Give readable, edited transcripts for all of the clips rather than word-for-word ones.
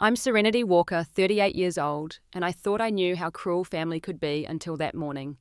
I'm Serenity Walker, 38 years old, and I thought I knew how cruel family could be until that morning.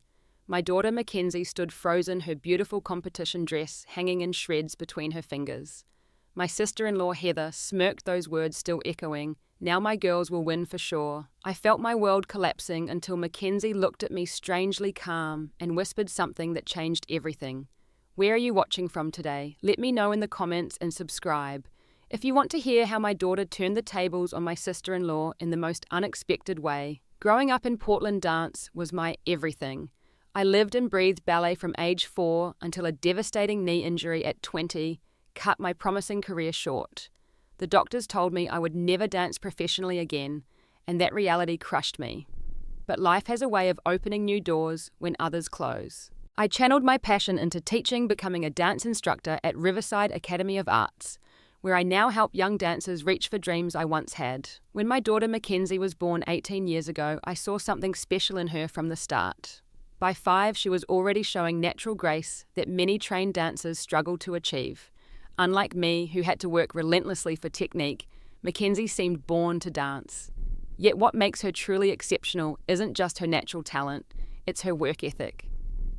My daughter Mackenzie stood frozen, her beautiful competition dress hanging in shreds between her fingers. My sister-in-law Heather smirked, those words still echoing, "Now my girls will win for sure." I felt my world collapsing until Mackenzie looked at me strangely calm and whispered something that changed everything. Where are you watching from today? Let me know in the comments and subscribe. If you want to hear how my daughter turned the tables on my sister-in-law in the most unexpected way. Growing up in Portland, dance was my everything. I lived and breathed ballet from age 4 until a devastating knee injury at 20 cut my promising career short. The doctors told me I would never dance professionally again, and that reality crushed me. But life has a way of opening new doors when others close. I channeled my passion into teaching, becoming a dance instructor at Riverside Academy of Arts, where I now help young dancers reach for dreams I once had. When my daughter Mackenzie was born 18 years ago, I saw something special in her from the start. By 5, she was already showing natural grace that many trained dancers struggle to achieve. Unlike me, who had to work relentlessly for technique, Mackenzie seemed born to dance. Yet what makes her truly exceptional isn't just her natural talent, it's her work ethic.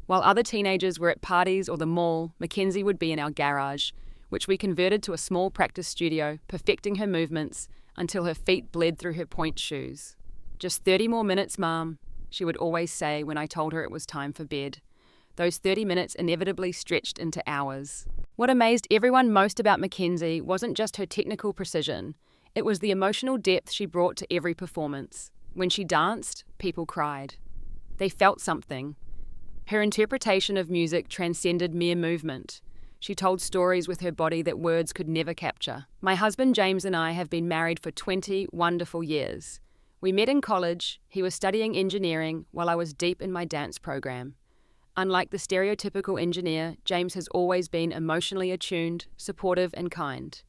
While other teenagers were at parties or the mall, Mackenzie would be in our garage, which we converted to a small practice studio, perfecting her movements until her feet bled through her pointe shoes. "Just 30 more minutes, Mom," she would always say when I told her it was time for bed. Those 30 minutes inevitably stretched into hours. What amazed everyone most about Mackenzie wasn't just her technical precision, it was the emotional depth she brought to every performance. When she danced, people cried. They felt something. Her interpretation of music transcended mere movement. She told stories with her body that words could never capture. My husband James and I have been married for 20 wonderful years. We met in college. He was studying engineering while I was deep in my dance program. Unlike the stereotypical engineer, James has always been emotionally attuned, supportive, and kind.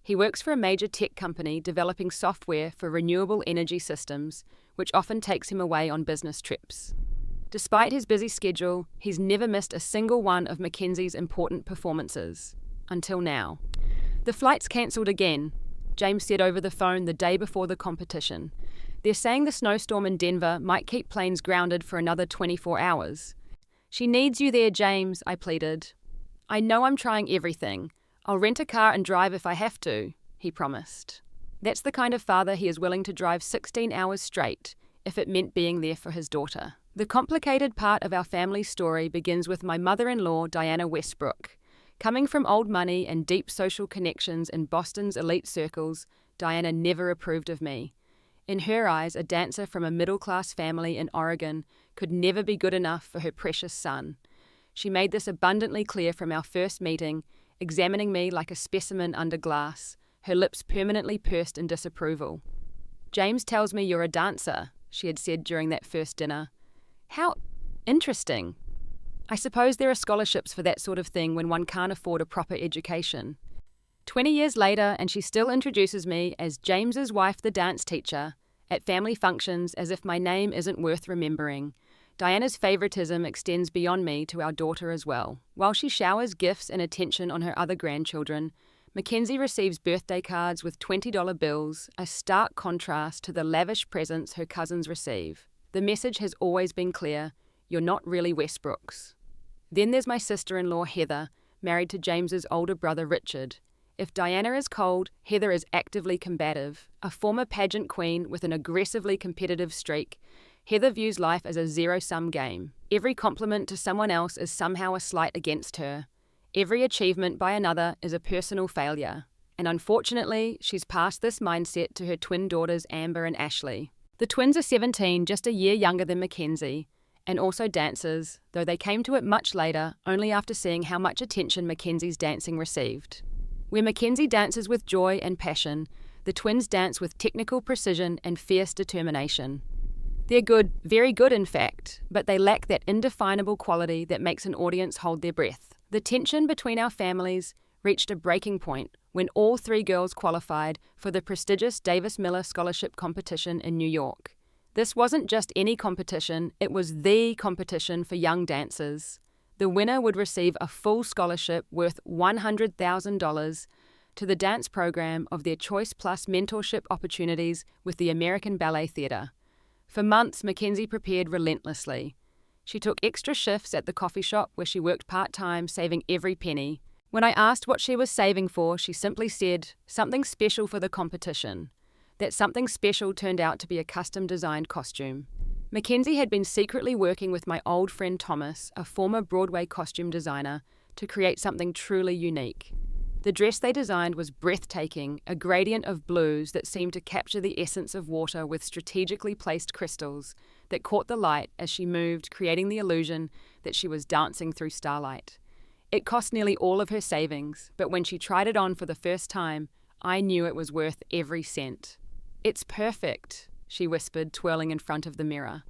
He works for a major tech company developing software for renewable energy systems, which often takes him away on business trips. Despite his busy schedule, he's never missed a single one of Mackenzie's important performances. Until now. "The flight's cancelled again," James said over the phone the day before the competition. "They're saying the snowstorm in Denver might keep planes grounded for another 24 hours. "She needs you there, James," I pleaded. "I know I'm trying everything. I'll rent a car and drive if I have to," he promised. That's the kind of father he is willing to drive 16 hours straight, if it meant being there for his daughter. The complicated part of our family's story begins with my mother-in-law, Diana Westbrook. Coming from old money and deep social connections in Boston's elite circles, Diana never approved of me. In her eyes, a dancer from a middle-class family in Oregon could never be good enough for her precious son. She made this abundantly clear from our first meeting, examining me like a specimen under glass, her lips permanently pursed in disapproval. "James tells me you're a dancer," she had said during that first dinner. "How interesting. I suppose there are scholarships for that sort of thing when one can't afford a proper education." 20 years later, and she still introduces me as James's wife, the dance teacher, at family functions as if my name isn't worth remembering. Diana's favoritism extends beyond me to our daughter as well. While she showers gifts and attention on her other grandchildren, Mackenzie receives birthday cards with $20 bills, a stark contrast to the lavish presents her cousins receive. The message has always been clear: you're not really Westbrooks. Then there's my sister-in-law Heather, married to James's older brother Richard. If Diana is cold, Heather is actively combative. A former pageant queen with an aggressively competitive streak, Heather views life as a zero-sum game. Every compliment to someone else is somehow a slight against her. Every achievement by another is a personal failure. And unfortunately, she's passed this mindset to her twin daughters Amber and Ashley. The twins are 17, just a year younger than Mackenzie, and also dancers, though they came to it much later, only after seeing how much attention Mackenzie's dancing received. Where Mackenzie dances with joy and passion, the twins dance with technical precision and fierce determination. They're good, very good in fact, but they lack that indefinable quality that makes an audience hold their breath. The tension between our families reached a breaking point when all 3 girls qualified for the prestigious Davis Miller Scholarship Competition in New York. This wasn't just any competition, it was the competition for young dancers. The winner would receive a full scholarship worth $100,000, to the dance program of their Choice Plus mentorship opportunities with the American Ballet Theatre. For months, Mackenzie prepared relentlessly. She took extra shifts at the coffee shop where she worked part-time, saving every penny. When I asked what she was saving for, she simply said, something special for the competition. That something special turned out to be a custom-designed costume. Mackenzie had been secretly working with my old friend Thomas, a former Broadway costume designer, to create something truly unique. The dress they designed was breathtaking, a gradient of blues that seemed to capture the essence of water with strategically placed crystals that caught the light as she moved, creating the illusion that she was dancing through starlight. It cost nearly all of her savings, but when she tried it on for the first time, I knew it was worth every cent. "It's perfect," she whispered, twirling in front of the mirror.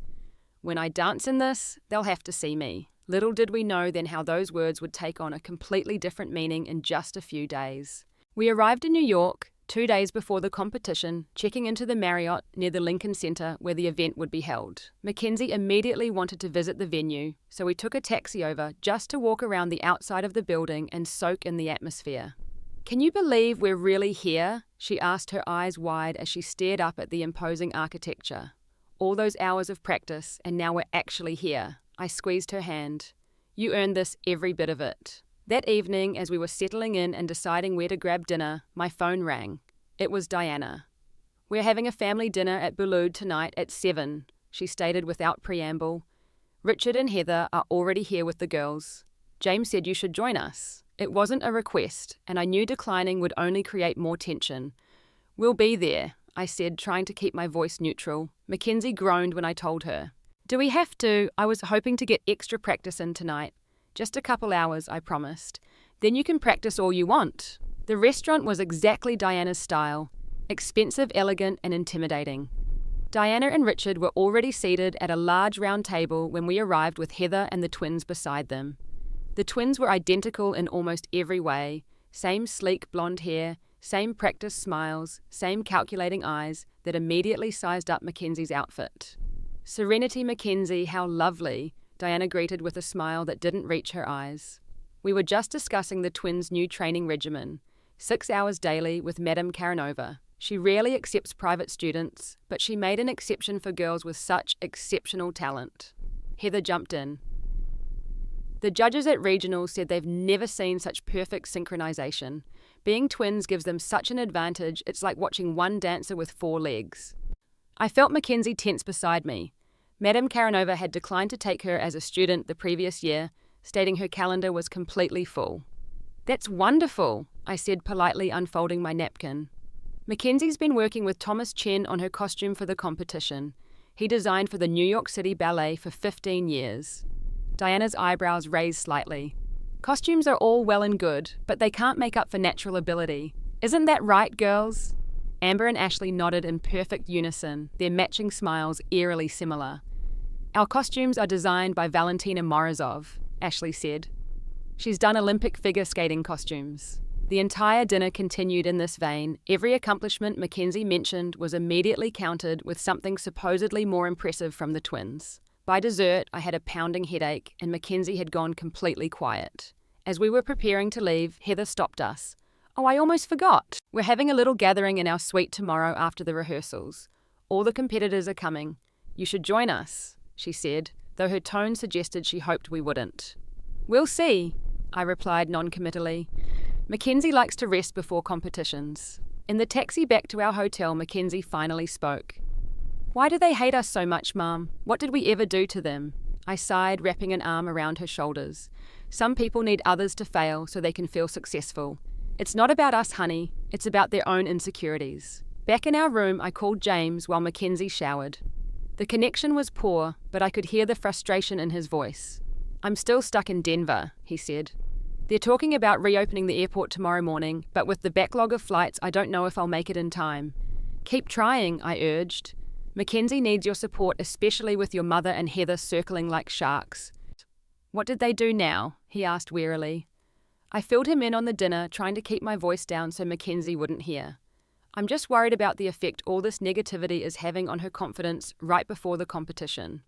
"When I dance in this, they'll have to see me." Little did we know then how those words would take on a completely different meaning in just a few days. We arrived in New York 2 days before the competition, checking into the Marriott near the Lincoln Center where the event would be held. Mackenzie immediately wanted to visit the venue, so we took a taxi over just to walk around the outside of the building and soak in the atmosphere. "Can you believe we're really here?" she asked, her eyes wide as she stared up at the imposing architecture. "All those hours of practice, and now we're actually here." I squeezed her hand. "You earned this, every bit of it." That evening, as we were settling in and deciding where to grab dinner, my phone rang. It was Diana. "We're having a family dinner at Boulud tonight at 7, she stated without preamble. "Richard and Heather are already here with the girls. James said you should join us." It wasn't a request, and I knew declining would only create more tension. "We'll be there," I said, trying to keep my voice neutral. Mackenzie groaned when I told her. "Do we have to? I was hoping to get extra practice in tonight. Just a couple hours," I promised. "Then you can practice all you want." The restaurant was exactly Diana's style. Expensive, elegant, and intimidating. Diana and Richard were already seated at a large round table when we arrived with Heather and the twins beside them. The twins were identical in almost every way. Same sleek blonde hair, same practiced smiles, same calculating eyes that immediately sized up Mackenzie's outfit. "Serenity Mackenzie, how lovely," Diana greeted with a smile that didn't reach her eyes. We were just discussing the twins' new training regimen. 6 hours daily with Madame Karanova. She rarely accepts private students, but she made an exception for girls with such exceptional talent. Heather jumped in. "The judges at regionals said they've never seen such perfect synchronization. Being twins gives them such an advantage, it's like watching one dancer with 4 legs." I felt Mackenzie tense beside me. Madame Karanova had declined to take her as a student the previous year, stating her calendar was completely full. "That's wonderful," I said politely, unfolding my napkin. Mackenzie's been working with Thomas Chen on her costume for the competition. He designed for the New York City Ballet for 15 years. Diana's eyebrows raised slightly. "Costumes are all well and good, but they can't make up for natural ability. Isn't that right, girls?" Amber and Ashley nodded in perfect unison, their matching smiles eerily similar. "Our costumes are designed by Valentina Morozov," Ashley said. "She's done Olympic figure skating costumes." The entire dinner continued in this vein. Every accomplishment Mackenzie mentioned was immediately countered with something supposedly more impressive from the twins. By dessert, I had a pounding headache, and Mackenzie had gone completely quiet. As we were preparing to leave, Heather stopped us. "Oh, I almost forgot. We're having a little gathering in our suite tomorrow after the rehearsals. All the competitors are coming. You should join us," she said, though her tone suggested she hoped we wouldn't. "We'll see," I replied non-committally. Mackenzie likes to rest before competitions. In the taxi back to our hotel, Mackenzie finally spoke. "Why do they hate us so much, Mum? What did we ever do to them?" I sighed, wrapping an arm around her shoulders. "Some people need others to fail so they can feel successful. It's not about us, honey. It's about their own insecurities." Back in our room, I called James while Mackenzie showered. The connection was poor, but I could hear the frustration in his voice. "I'm still stuck in Denver," he said. "They're talking about reopening the airport tomorrow morning, but with the backlog of flights, I don't know if I'll make it in time." "Keep trying," I urged. "Mackenzie needs your support, especially with your mother and Heather circling like sharks." "What did they do now?" he asked wearily. I filled him in on the dinner, trying to keep my voice down so Mackenzie wouldn't hear. "I'm just worried about the effect all this negativity is having on her confidence right before the competition.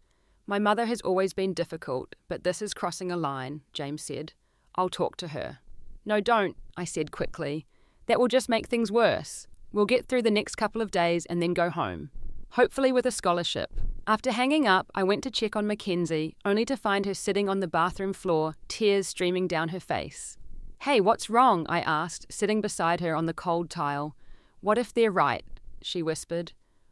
My mother has always been difficult, but this is crossing a line," James said. "I'll talk to her." "No, don't," I said quickly. That will just make things worse. We'll get through the next couple of days and then go home. Hopefully with a scholarship. After hanging up, I went to check on Mackenzie, only to find her sitting on the bathroom floor, tears streaming down her face. "Hey, what's wrong?" I asked, sitting beside her on the cold tile. "What if they're right?" she whispered.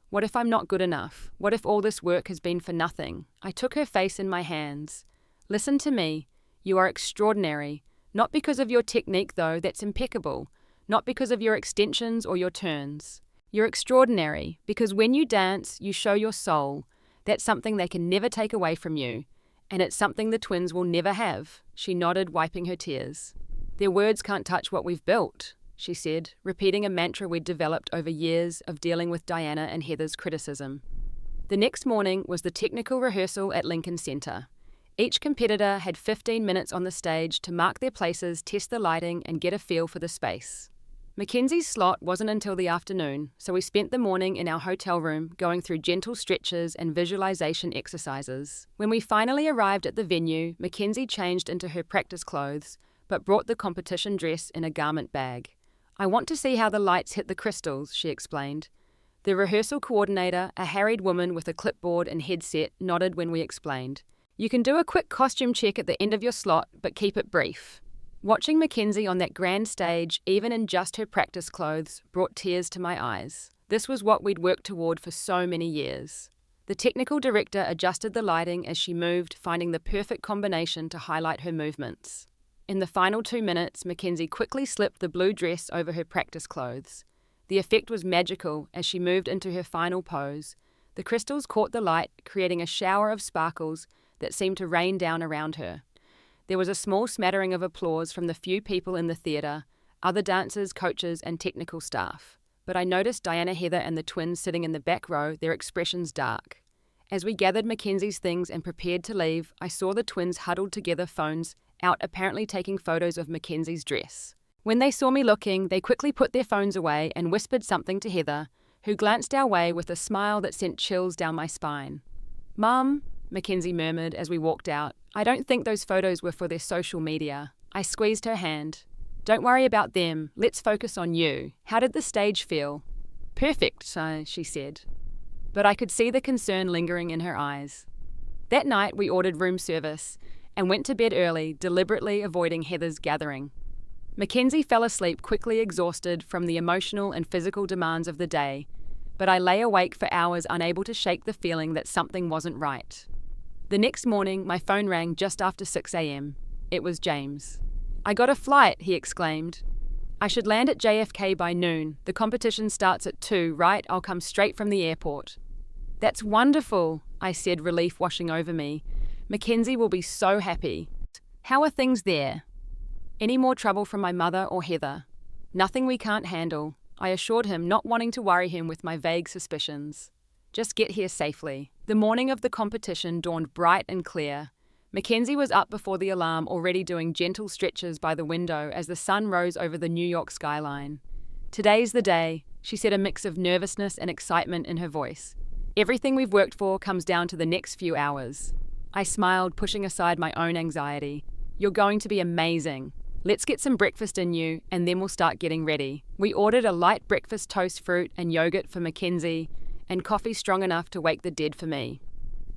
"What if I'm not good enough? What if all this work has been for nothing?" I took her face in my hands. "Listen to me. You are extraordinary. Not because of your technique, though, that's impeccable. Not because of your extensions or your turns. You're extraordinary because when you dance, you show your soul. That's something they can never take away from you. And it's something the twins will never have." She nodded, wiping her tears. "Their words can't touch what we've built," she said, repeating a mantra we'd developed over years of dealing with Diana and Heather's criticism. The next morning was the technical rehearsal at Lincoln Center. Each competitor had 15 minutes on the stage to mark their places, test the lighting, and get a feel for the space. Mackenzie's slot wasn't until the afternoon, so we spent the morning in our hotel room going through gentle stretches and visualization exercises. When we finally arrived at the venue, Mackenzie changed into her practice clothes, but brought the competition dress in a garment bag. "I want to see how the lights hit the crystals," she explained. The rehearsal coordinator, a harried woman with a clipboard and headset, nodded when we explained. "You can do a quick costume check at the end of your slot, but keep it brief." Watching Mackenzie on that grand stage, even in just her practice clothes, brought tears to my eyes. This was what we'd worked toward for so many years. The technical director adjusted the lighting as she moved, finding the perfect combination to highlight her movements. In the final 2 minutes, Mackenzie quickly slipped the blue dress over her practice clothes. The effect was magical as she moved into her final pose. The crystals caught the light, creating a shower of sparkles that seemed to rain down around her. There was a small smattering of applause from the few people in the theatre, other dancers, coaches, and technical staff. But I noticed Diana, Heather, and the twins sitting in the back row, their expressions dark. As we gathered Mackenzie's things and prepared to leave, I saw the twins huddled together, phones out, apparently taking photos of Mackenzie's dress. When they saw me looking, they quickly put their phones away and whispered something to Heather, who glanced our way with a smile that sent chills down my spine. "Mum," Mackenzie murmured as we walked out, "I don't think those photos were for their social media." I squeezed her hand. "Don't worry about them. Let's focus on you. How did the stage feel?" "Perfect," she said. But I could see the concern lingering in her eyes. That night we ordered room service and went to bed early, deliberately avoiding Heather's gathering. Mackenzie fell asleep quickly, exhausted from the emotional and physical demands of the day, but I lay awake for hours, unable to shake the feeling that something wasn't right. The next morning, my phone rang just after 6 a.m. It was James. "I got a flight," he exclaimed. "I should land at JFK by noon. The competition starts at 2, right? I'll come straight from the airport." "That's wonderful," I said, relief washing over me. "Mackenzie will be so happy." "How are things there?" "Any more trouble from my mother or Heather?" "Nothing we can't handle," I assured him, not wanting to worry him with my vague suspicions. "Just get here safely." The morning of the competition dawned bright and clear. Mackenzie was up before the alarm, already doing gentle stretches by the window as the sun rose over the New York skyline. "Today's the day," she said, a mix of nervousness and excitement in her voice. "Everything we've worked for comes down to the next few hours." I smiled, pushing aside my own anxiety. "You're going to be amazing. Let's get some breakfast in you, and then we'll start getting ready." We ordered a light breakfast, toast, fruit, and yogurt for Mackenzie, and coffee strong enough to wake the dead for me.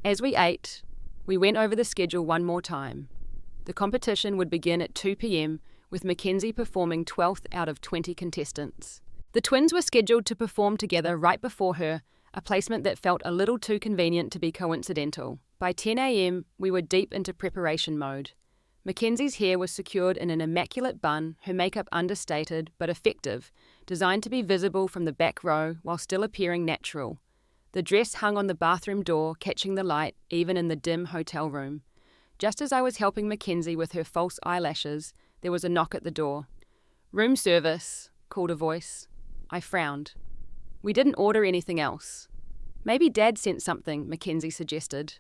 As we ate, we went over the schedule one more time. The competition would begin at 2 p.m, with Mackenzie performing 12th out of 20 contestants. The twins were scheduled to perform together right before her, a placement that felt a little too convenient to be coincidental. By 10 a.m, we were deep into preparation mode. Mackenzie's hair was secured in an immaculate bun, her makeup understated but effective, designed to be visible from the back row while still appearing natural. The dress hung on the bathroom door, catching the light even in the dim hotel room. Just as I was helping Mackenzie with her false eyelashes, there was a knock at the door. "Room service," called a voice. I frowned. "We didn't order anything else." "Maybe Dad sent something," Mackenzie suggested.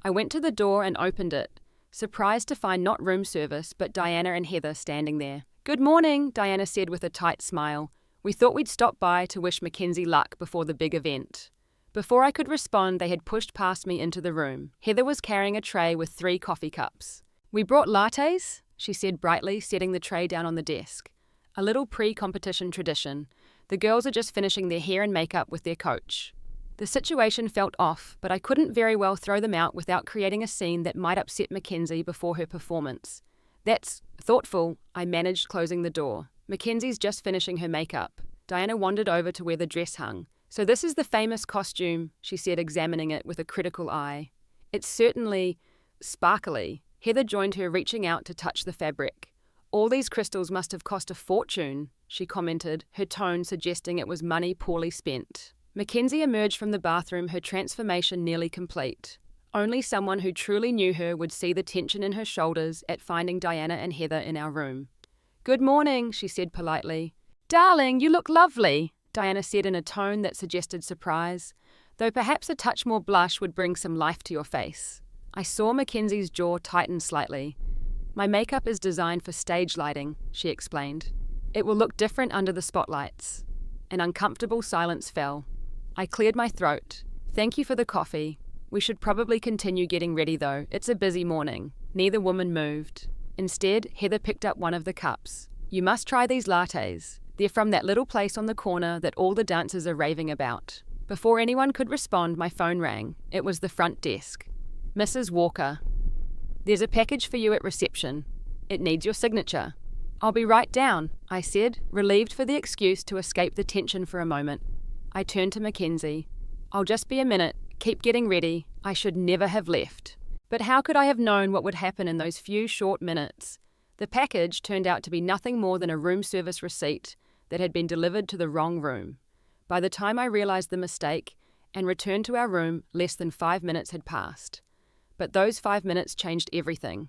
I went to the door and opened it, surprised to find not room service, but Diana and Heather standing there. "Good morning," Diana said with a tight smile. "We thought we'd stop by to wish Mackenzie luck before the big event." Before I could respond, they had pushed past me into the room. Heather was carrying a tray with 3 coffee cups. "We brought lattes," she said brightly, setting the tray down on the desk. a little pre-competition tradition. The girls are just finishing their hair and makeup with their coach. The situation felt off, but I couldn't very well throw them out without creating a scene that might upset Mackenzie before her performance. That's thoughtful, I managed, closing the door. Mackenzie's just finishing her makeup. Diana wandered over to where the dress hung. So this is the famous costume, she said, examining it with a critical eye. It's certainly sparkly. Heather joined her, reaching out to touch the fabric. All these crystals must have cost a fortune, she commented, her tone suggesting it was money poorly spent. Mackenzie emerged from the bathroom, her transformation nearly complete. Only someone who truly knew her would see the tension in her shoulders at finding Diana and Heather in our room. "Good morning," she said politely. "Darling, you look lovely," Diana said in a tone that suggested surprise, though perhaps a touch more blush would bring some life to your face. I saw Mackenzie's jaw tighten slightly. "My makeup is designed for stage lighting," she explained. "It will look different under the spotlights." An uncomfortable silence fell. I cleared my throat. "Thank you for the coffee. We should probably continue getting ready though. It's a busy morning." Neither woman moved. Instead, Heather picked up one of the cups. "You must try these lattes. They're from that little place on the corner that all the dancers are raving about." Before anyone could respond, my phone rang. It was the front desk. "Mrs. Walker, there's a package for you at reception. It needs your signature." "I'll be right down," I said, relieved for the excuse to escape the tension for a moment. I turned to Mackenzie. "I'll just be a minute. Keep getting ready. I should never have left." But how could I have known what would happen in those few short minutes? The package turned out to be nothing more than a room service receipt that had been delivered to the wrong room. By the time I realized the mistake and returned to our room, less than 5 minutes had passed. But those 5 minutes changed everything.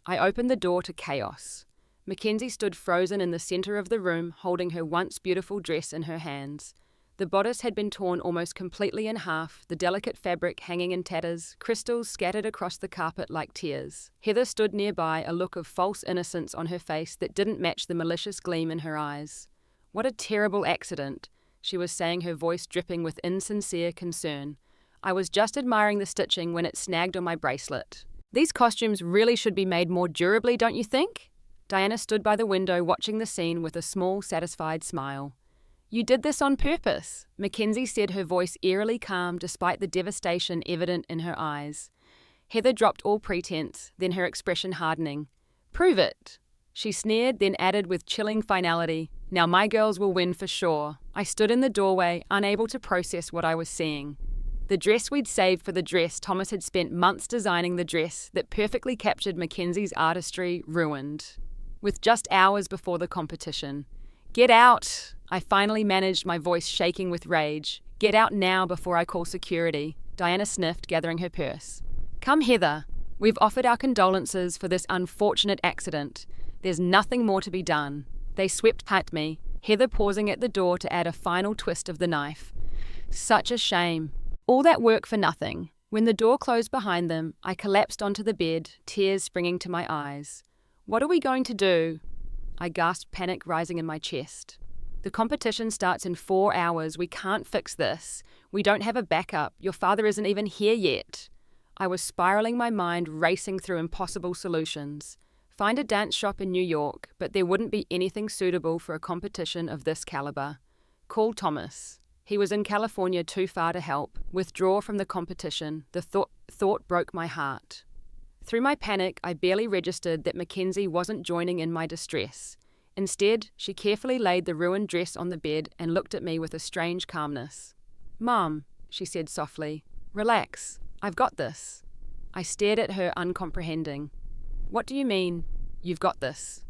I opened the door to chaos. Mackenzie stood frozen in the center of the room, holding her once beautiful dress in her hands. The bodice had been torn almost completely in half, the delicate fabric hanging in tatters, crystals scattered across the carpet like tears. Heather stood nearby, a look of false innocence on her face that didn't match the malicious gleam in her eyes. "What a terrible accident," she was saying, her voice dripping with insincere concern. "I was just admiring the stitching when it snagged on my bracelet. These costumes really should be made more durably, don't you think?" Diana stood by the window watching the scene with a small, satisfied smile. "You did this on purpose," Mackenzie said, her voice eerily calm despite the devastation evident in her eyes. Heather dropped all pretense, then her expression hardening. "Prove it." She sneered, then added with chilling finality, "Now my girls will win for sure." I stood in the doorway, unable to process what I was seeing. The dress we'd saved for the dress Thomas had spent months designing, the dress that perfectly captured Mackenzie's artistry, ruined. With just hours before the competition. "Get out!" I finally managed, my voice shaking with rage. "Get out now before I call security." Diana sniffed, gathering her purse. "Come, Heather. We've offered our condolences for this unfortunate accident. There's nothing more to be done." They swept past me, Heather pausing at the door to add a final twist of the knife. Such a shame. All that work for nothing. When the door closed behind them, I collapsed onto the bed, tears springing to my eyes. "What are we going to do?" I gasped, panic rising in my chest. "The competition starts in 4 hours. We can't fix this. We don't have a backup. Your father isn't even here yet." I was spiraling, my mind racing through impossible solutions. Find a dance shop in New York, but there wouldn't be anything suitable for a competition of this caliber. Call Thomas. He was in California, too far to help. Withdraw from the competition. The thought broke my heart. Through my panic, I barely registered that Mackenzie wasn't joining in my distress. Instead, she carefully laid the ruined dress on the bed and looked at me with a strange calmness. "Mom," she said softly, "relax. I've got this." I stared at her, uncomprehending. "What do you mean, you've got this?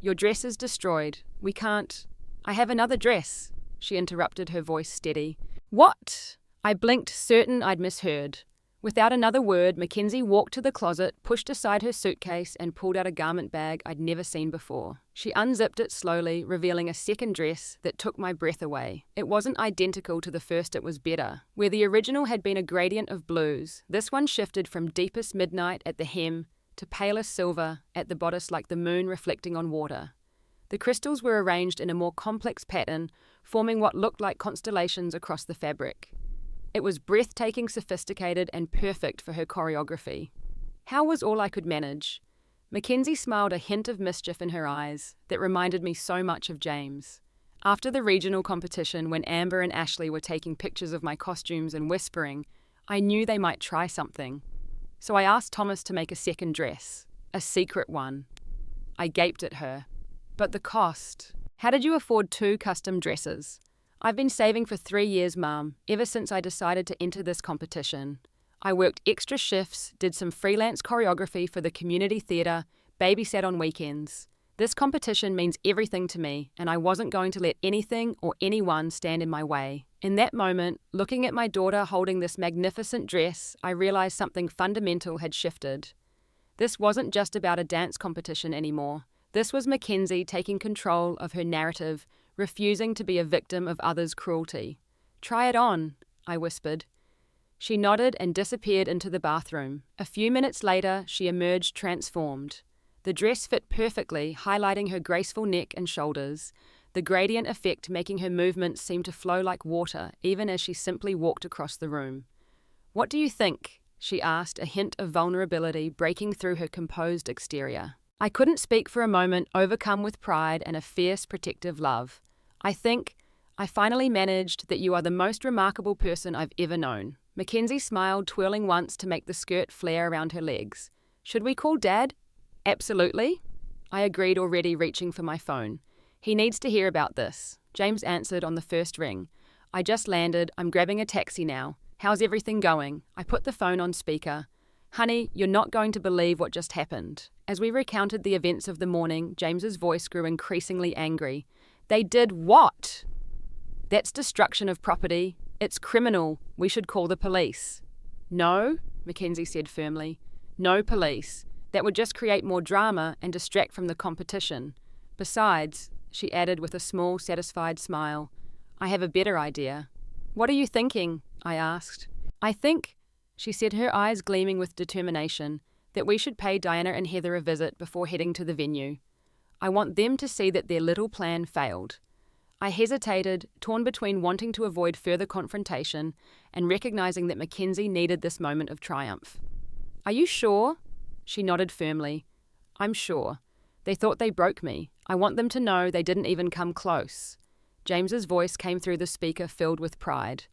Your dress is destroyed. We can't—" "I have another dress," she interrupted, her voice steady. "What?" I blinked, certain I'd misheard. Without another word, Mackenzie walked to the closet, pushed aside her suitcase, and pulled out a garment bag I'd never seen before. She unzipped it slowly, revealing a second dress that took my breath away. It wasn't identical to the first, it was better. Where the original had been a gradient of blues, this one shifted from deepest midnight at the hem to palest silver at the bodice, like the moon reflecting on water. The crystals were arranged in a more complex pattern, forming what looked like constellations across the fabric. It was breathtaking, sophisticated, and perfect for her choreography. How was all I could manage? Mackenzie smiled, a hint of mischief in her eyes that reminded me so much of James. After the regional competition, when Amber and Ashley were taking pictures of my costumes and whispering, I knew they might try something. So I asked Thomas to make a second dress, a secret one. I gaped at her. But the cost. How did you afford 2 custom dresses? I've been saving for 3 years, Mum, ever since I decided to enter this competition. I worked extra shifts, did some freelance choreography for the community theatre, babysat on weekends. This competition means everything to me, and I wasn't going to let anything or anyone stand in my way. In that moment, looking at my daughter holding this magnificent dress, I realized something fundamental had shifted. This wasn't just about a dance competition anymore. This was Mackenzie taking control of her narrative, refusing to be a victim of others' cruelty. "Try it on," I whispered. She nodded and disappeared into the bathroom. A few minutes later, she emerged transformed. The dress fit perfectly, highlighting her graceful neck and shoulders, the gradient effect making her movements seem to flow like water, even as she simply walked across the room. "What do you think?" she asked, a hint of vulnerability breaking through her composed exterior. I couldn't speak for a moment, overcome with pride and a fierce, protective love. "I think I finally managed that you are the most remarkable person I've ever known." Mackenzie smiled, twirling once to make the skirt flare around her legs. "Should we call Dad?" "Absolutely," I agreed, already reaching for my phone. "He needs to hear about this." James answered on the first ring. "I just landed. I'm grabbing a taxi now. How's everything going?" I put the phone on speaker. "Honey, you're not going to believe what just happened." As we recounted the events of the morning, James's voice grew increasingly angry. "They did what?" "That's destruction of property. It's criminal. We should call the police." "No," Mackenzie said firmly. "No police. That would just create more drama and distract from the competition. Besides," she added with a small, satisfied smile, "I have a better idea." "What are you thinking?" I asked. "I think," she said, her eyes gleaming with determination, "that we should pay Diana and Heather a visit before heading to the venue. I want them to see that their little plan failed." I hesitated, torn between wanting to avoid further confrontation and recognizing that Mackenzie needed this moment of triumph. "Are you sure?" She nodded firmly. "I'm sure. They thought they broke me. I want them to know they didn't even come close." James's voice came through the speaker, filled with pride.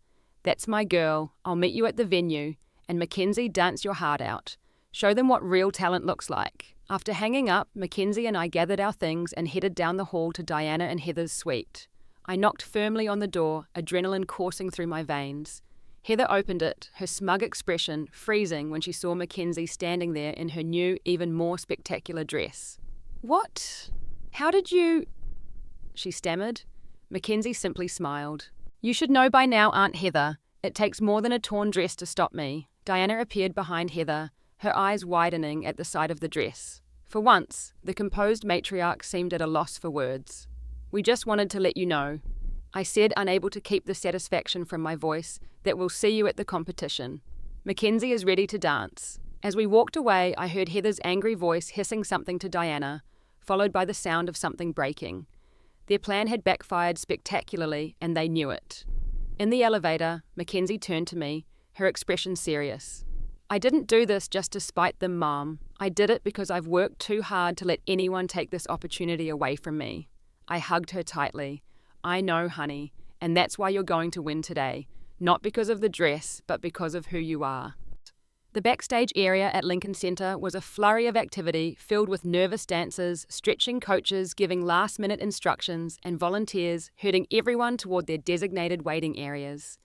"That's my girl. I'll meet you at the venue. And Mackenzie, dance your heart out. Show them what real talent looks like." After hanging up, Mackenzie and I gathered our things and headed down the hall to Diana and Heather's suite. I knocked firmly on the door, adrenaline coursing through my veins. Heather opened it, her smug expression freezing when she saw Mackenzie standing there in her new, even more spectacular dress. "What? How did you—" she stammered. Mackenzie simply smiled. "You should know by now, Aunt Heather. It takes more than a torn dress to stop me." Diana appeared behind Heather, her eyes widening at the sight of the dress. For once, the composed matriarch seemed at a loss for words. "We just wanted to let you know," I said, unable to keep the satisfaction from my voice, "that we'll see you at the competition. Mackenzie is ready to dance." As we walked away, I heard Heather's angry voice hissing something to Diana, followed by the sound of something breaking. Their plan had backfired spectacularly, and they knew it. In the elevator, Mackenzie turned to me, her expression serious. "I didn't do this just to spite them, Mom. I did it because I've worked too hard to let anyone take this opportunity away from me." I hugged her tightly. "I know, honey, and that's why you're going to win today. Not because of the dress, but because of who you are." The backstage area at Lincoln Center was a flurry of activity filled with nervous dancers, stretching coaches giving last-minute instructions, and volunteers herding everyone toward their designated waiting areas.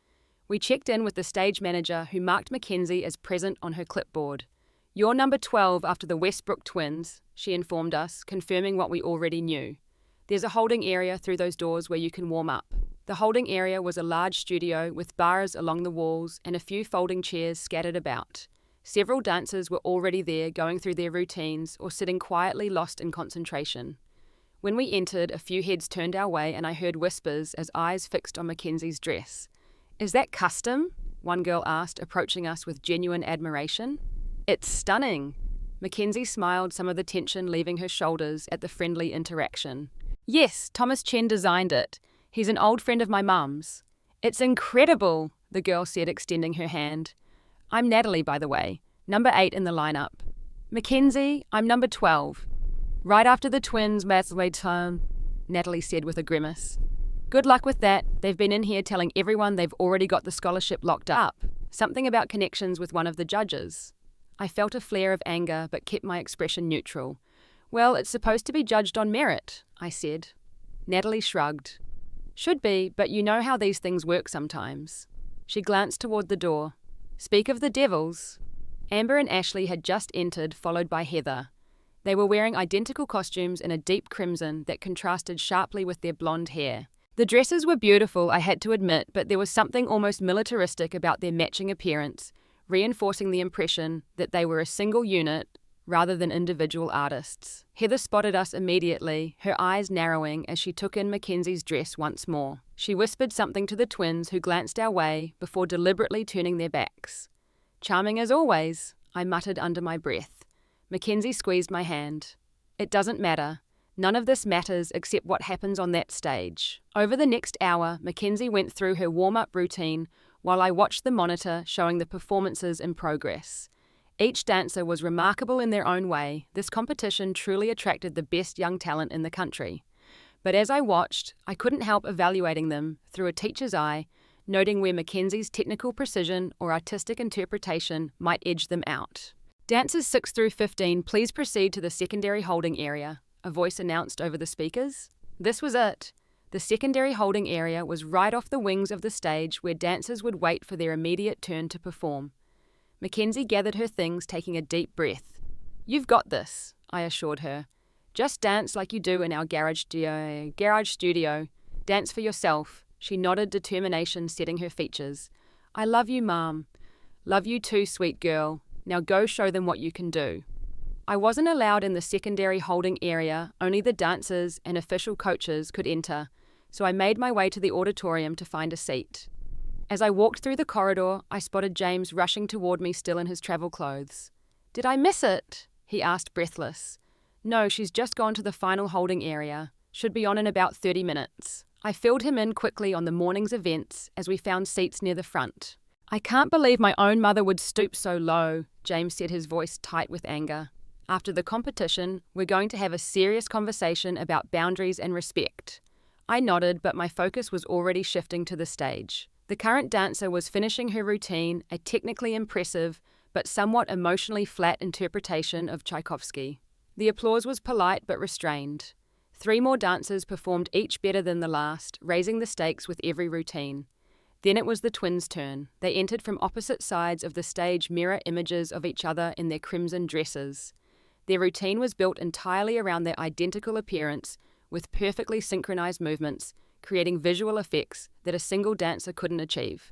We checked in with the stage manager, who marked Mackenzie as present on her clipboard. "You're number 12 after the Westbrook twins," she informed us, confirming what we already knew. "There's a holding area through those doors where you can warm up." The holding area was a large studio with bars along the walls and a few folding chairs scattered about. Several dancers were already there, going through their routines or sitting quietly, lost in concentration. When we entered, a few heads turned our way and I heard whispers as eyes fixed on Mackenzie's dress. "Is that custom?" one girl asked, approaching us with genuine admiration. "It's stunning." Mackenzie smiled, some of the tension leaving her shoulders at the friendly interaction. "Yes, Thomas Chen designed it. He's an old friend of my mum's." "It's incredible," the girl said, extending her hand. "I'm Natalie, by the way, number 8 in the lineup." Mackenzie, I'm number 12. Right after the twins, turn, Natalie said with a grimace. Good luck with that. They've been in here telling everyone they've already got the scholarship locked up. Something about connections with one of the judges. I felt a flare of anger but kept my expression neutral. Well, it's supposed to be judged on merit, I said. Natalie shrugged. Should be, but you know how these things work sometimes. She glanced toward the door. Speak of the devils. Amber and Ashley had just entered, followed by Heather. They were wearing identical costumes in a deep crimson that contrasted sharply with their blonde hair. The dresses were beautiful, I had to admit, but there was something almost militaristic about their matching appearance, reinforcing the impression that they were a single unit rather than individual artists. Heather spotted us immediately, her eyes narrowing as she took in Mackenzie's dress once more. She whispered something to the twins, who glanced our way before deliberately turning their backs. Charming as always, I muttered under my breath. Mackenzie squeezed my hand. It doesn't matter. None of this matters except what happens on that stage. Over the next hour, Mackenzie went through her warm-up routine while I watched the monitor showing the performances in progress. Each dancer was remarkable in their own way. This competition truly attracted the best young talent in the country. But as I watched, I couldn't help evaluating them through a teacher's eye, noting where Mackenzie's technical precision or artistic interpretation might edge them out. Dancers 6 through 15, please proceed to the secondary holding area, a voice announced over the speakers. This was it. The secondary holding area was right off the wings of the stage where dancers would wait for their immediate turn to perform. Mackenzie gathered her things, taking a deep breath. You've got this, I assured her. Just dance like you do in our garage studio. Dance for yourself. She nodded, determination setting her features. I love you, Mom. Love you too, sweet girl. Now go show them what you can do. I wasn't allowed in the secondary holding area, only the dancers and official coaches could enter, so I made my way to the auditorium to find a seat. As I walked through the corridor, I spotted James rushing toward me still in his travel clothes. Did I miss it? He asked, breathless. No, she's just gone to the final holding area. Should be on in about 30 minutes. I filled him in quickly on the morning's events as we found seats near the front. I can't believe my own mother would stoop so low, James said, his voice tight with anger. After the competition, we're going to have a serious conversation about boundaries and respect. I nodded, but my focus was already shifting to the stage. The current dancer was finishing her routine, a technically impressive but somewhat emotionally flat interpretation of Tchaikovsky. The applause was polite but restrained. 3 more dancers performed, each better than the last, raising the stakes with every routine. Then it was the twins' turn. They entered from opposite sides of the stage, mirror images of each other in their crimson dresses. Their routine was built entirely around their identical appearance, with perfectly synchronized movements, creating visual effects that a single dancer couldn't achieve.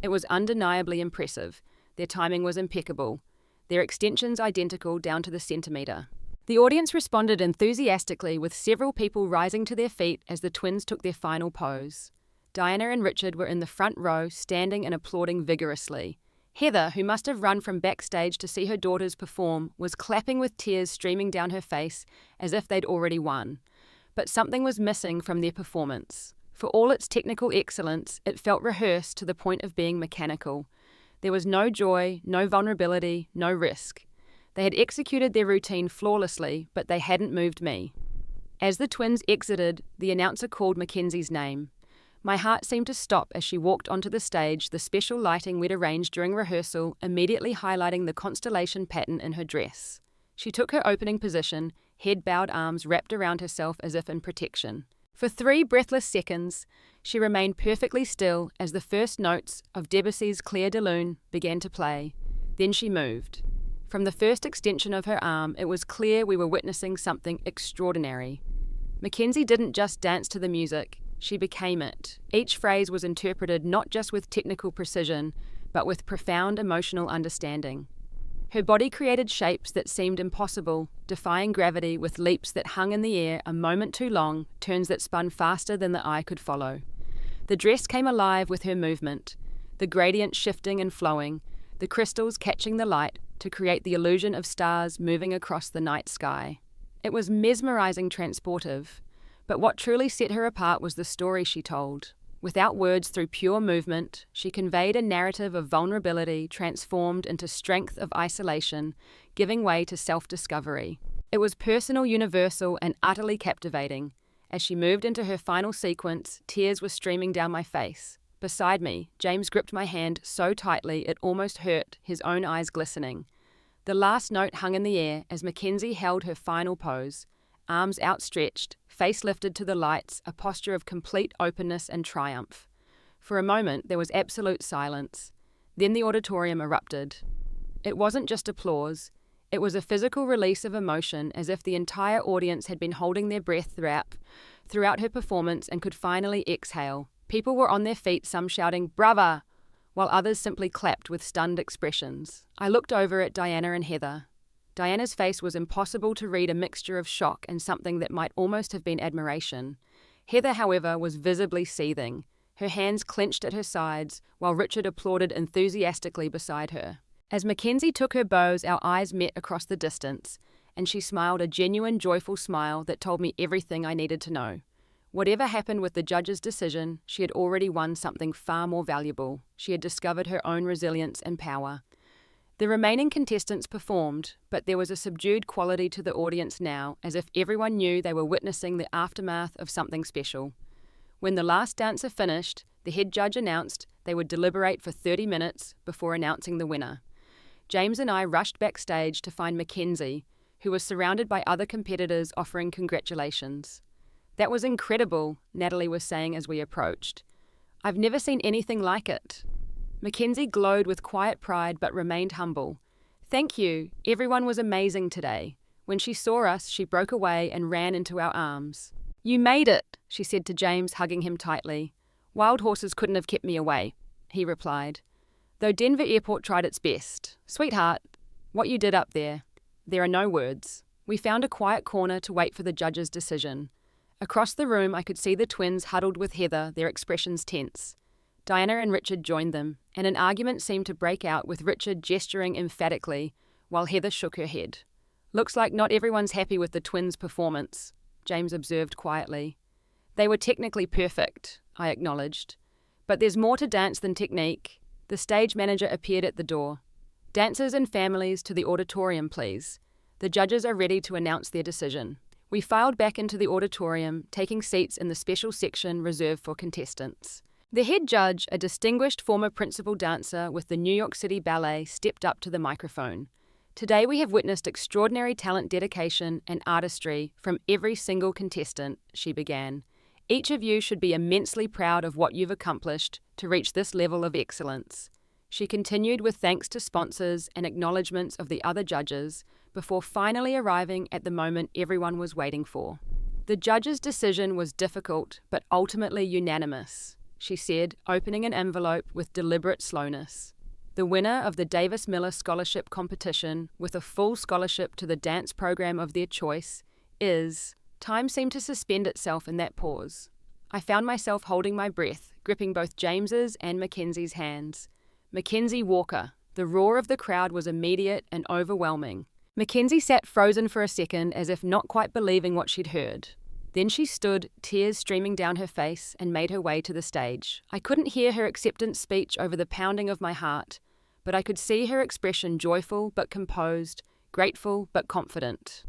It was undeniably impressive. Their timing was impeccable, their extensions identical down to the centimeter. The audience responded enthusiastically, with several people rising to their feet as the twins took their final pose. Diana and Richard were in the front row, standing and applauding vigorously. Heather, who must have run from backstage to see her daughters perform, was clapping with tears streaming down her face as if they'd already won. But something was missing from their performance. For all its technical excellence, it felt rehearsed to the point of being mechanical. There was no joy, no vulnerability, no risk. They had executed their routine flawlessly, but they hadn't moved me. As the twins exited, the announcer called Mackenzie's name. My heart seemed to stop as she walked onto the stage, the special lighting we'd arranged during rehearsal immediately highlighting the constellation pattern in her dress. She took her opening position, head bowed, arms wrapped around herself as if in protection. For 3 breathless seconds, she remained perfectly still as the first notes of Debussy's Clair de Lune began to play. Then she moved. From the first extension of her arm, it was clear we were witnessing something extraordinary. Mackenzie didn't just dance to the music, she became it. Each phrase was interpreted not just with technical precision, but with profound emotional understanding. Her body created shapes that seemed impossible, defying gravity with leaps that hung in the air a moment too long, turns that spun faster than the eye could follow. The dress came alive with her movement, the gradient shifting and flowing, the crystals catching the light to create the illusion of stars moving across the night sky. It was mesmerizing, transportive, but what truly set her apart was the story she told. Without words, through pure movement, she conveyed a narrative of vulnerability transformed into strength of isolation, giving way to self-discovery. It was personal, universal, and utterly captivating. As she moved into her final sequence, tears were streaming down my face. Beside me, James gripped my hand so tightly it almost hurt, his own eyes glistening. The last note hung in the air as Mackenzie held her final pose, arms outstretched, face lifted to the lights, a posture of complete openness and triumph. For a moment, there was absolute silence. Then the auditorium erupted. It wasn't just applause. It was a physical release of emotion, as if the entire audience had been holding their breath throughout her performance and could finally exhale. People were on their feet, some shouting, "Brava!" while others simply clapped with stunned expressions. I looked over at Diana and Heather. Diana's face was impossible to read, a mixture of shock and something that might almost have been admiration. Heather, however, was visibly seething, her hands clenched at her sides, while Richard applauded enthusiastically beside her. As Mackenzie took her bows, our eyes met across the distance, and she smiled a genuine, joyful smile that told me everything I needed to know. Whatever happened with the judge's decision, she had already won something far more valuable. She had discovered her own resilience and power. The remaining contestants performed, but there was a subdued quality to the audience now, as if everyone knew they were witnessing the aftermath of something special. When the last dancer finished, the head judge announced they would deliberate for 30 minutes before announcing the winner. James and I rushed backstage to find Mackenzie, who was surrounded by other competitors offering congratulations. "That was incredible," Natalie was saying as we approached. "I've never seen anything like it." Mackenzie glowed with quiet pride but remained humble. "Thank you. Everyone was amazing today." When she saw us, she broke away and ran into our arms. "You made it," she said to James, hugging him tightly. "Wild horses couldn't have kept me away," he replied. "Though Denver Airport tried its best. Sweetheart, what you did up there." There are no words. We found a quiet corner to wait for the judge's decision. Across the room, I could see the twins huddled with Heather, their expressions tense. Diana and Richard joined them, and an argument seemed to break out, with Richard gesturing emphatically, while Heather shook her head. "Looks like not everyone's happy with the twins' performance," James observed quietly. "They were technically perfect," I acknowledged. "But there's more to dance than technique." The stage manager appeared at the door. "Dancers and families to the auditorium, please. The judges are ready to announce their decision." We filed back into the auditorium, taking seats in the special section reserved for contestants. The head judge, a distinguished former principal dancer with the New York City Ballet, stepped up to the microphone. "Today we have witnessed extraordinary talent, dedication, and artistry from every single contestant," she began. "Each of you should be immensely proud of what you've accomplished to reach this level of excellence." She continued with thanks to sponsors and acknowledgements of the other judges, before finally arriving at the moment everyone was waiting for. "The judge's decision was difficult, but ultimately unanimous," she said, opening an envelope with deliberate slowness. "The winner of the Davis Miller Scholarship Competition, with a full scholarship to the dance program of their choice, is..." Time seemed to suspend itself in that pause. I found myself holding my breath, gripping both James's and Mackenzie's hands. Mackenzie Walker. The roar of the crowd was immediate and overwhelming. Mackenzie sat frozen for a second, as if not quite believing what she'd heard. Then she stood, tears streaming down her face, and made her way to the stage. I couldn't hear her acceptance speech over the pounding of my heart, but I could see her expression, joyful but composed, grateful but confident.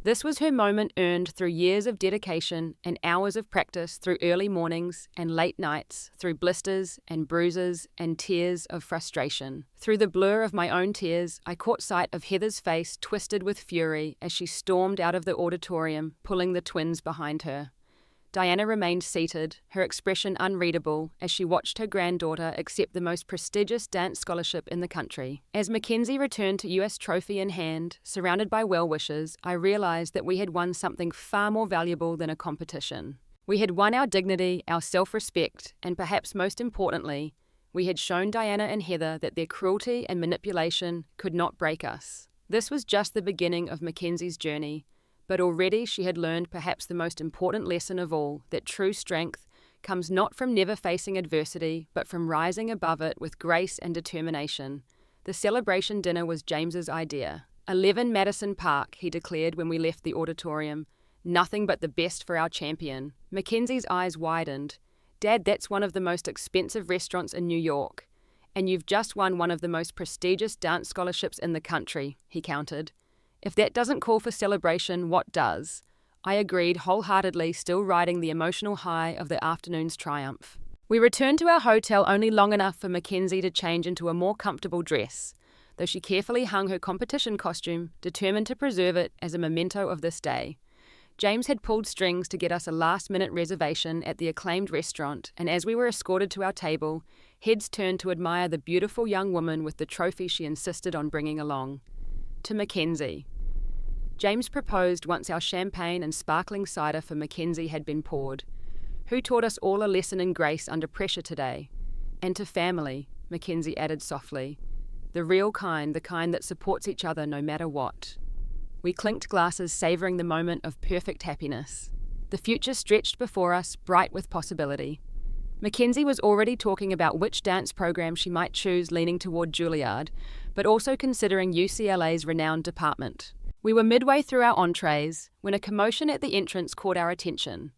This was her moment, earned through years of dedication and hours of practice, through early mornings and late nights, through blisters and bruises and tears of frustration. Through the blur of my own tears, I caught sight of Heather's face twisted with fury as she stormed out of the auditorium, pulling the twins behind her. Diana remained seated, her expression unreadable, as she watched her granddaughter accept the most prestigious dance scholarship in the country. As Mackenzie returned to US trophy in hand, surrounded by well-wishers, I realized that we had won something far more valuable than a competition. We had won our dignity, our self-respect, and perhaps most importantly, we had shown Diana and Heather that their cruelty and manipulation could not break us. This was just the beginning of Mackenzie's journey. But already she had learned perhaps the most important lesson of all, that true strength comes not from never facing adversity, but from rising above it with grace and determination. The celebration dinner was James's idea. 11 Madison Park, he declared when we left the auditorium. Nothing but the best for our champion. Mackenzie's eyes widened. Dad, that's one of the most expensive restaurants in New York. And you've just won one of the most prestigious dance scholarships in the country, he countered. If that doesn't call for celebration, what does? I agreed wholeheartedly, still riding the emotional high of the afternoon's triumph. We returned to our hotel only long enough for Mackenzie to change into a more comfortable dress, though she carefully hung her competition costume, determined to preserve it as a memento of this day. James had pulled strings to get us a last-minute reservation at the acclaimed restaurant, and as we were escorted to our table, heads turned to admire the beautiful young woman with the trophy she insisted on bringing along. To Mackenzie. James proposed once our champagne and sparkling cider for Mackenzie had been poured. Who taught us all a lesson in grace under pressure today? And to family, Mackenzie added softly. The real kind, the kind that supports each other no matter what. We clinked glasses, savouring the moment of perfect happiness. The future stretched before us, bright with possibility. Mackenzie was already talking about which dance program she might choose, leaning toward Juilliard, but also considering UCLA's renowned department. We were midway through our entrees when a commotion at the entrance caught our attention.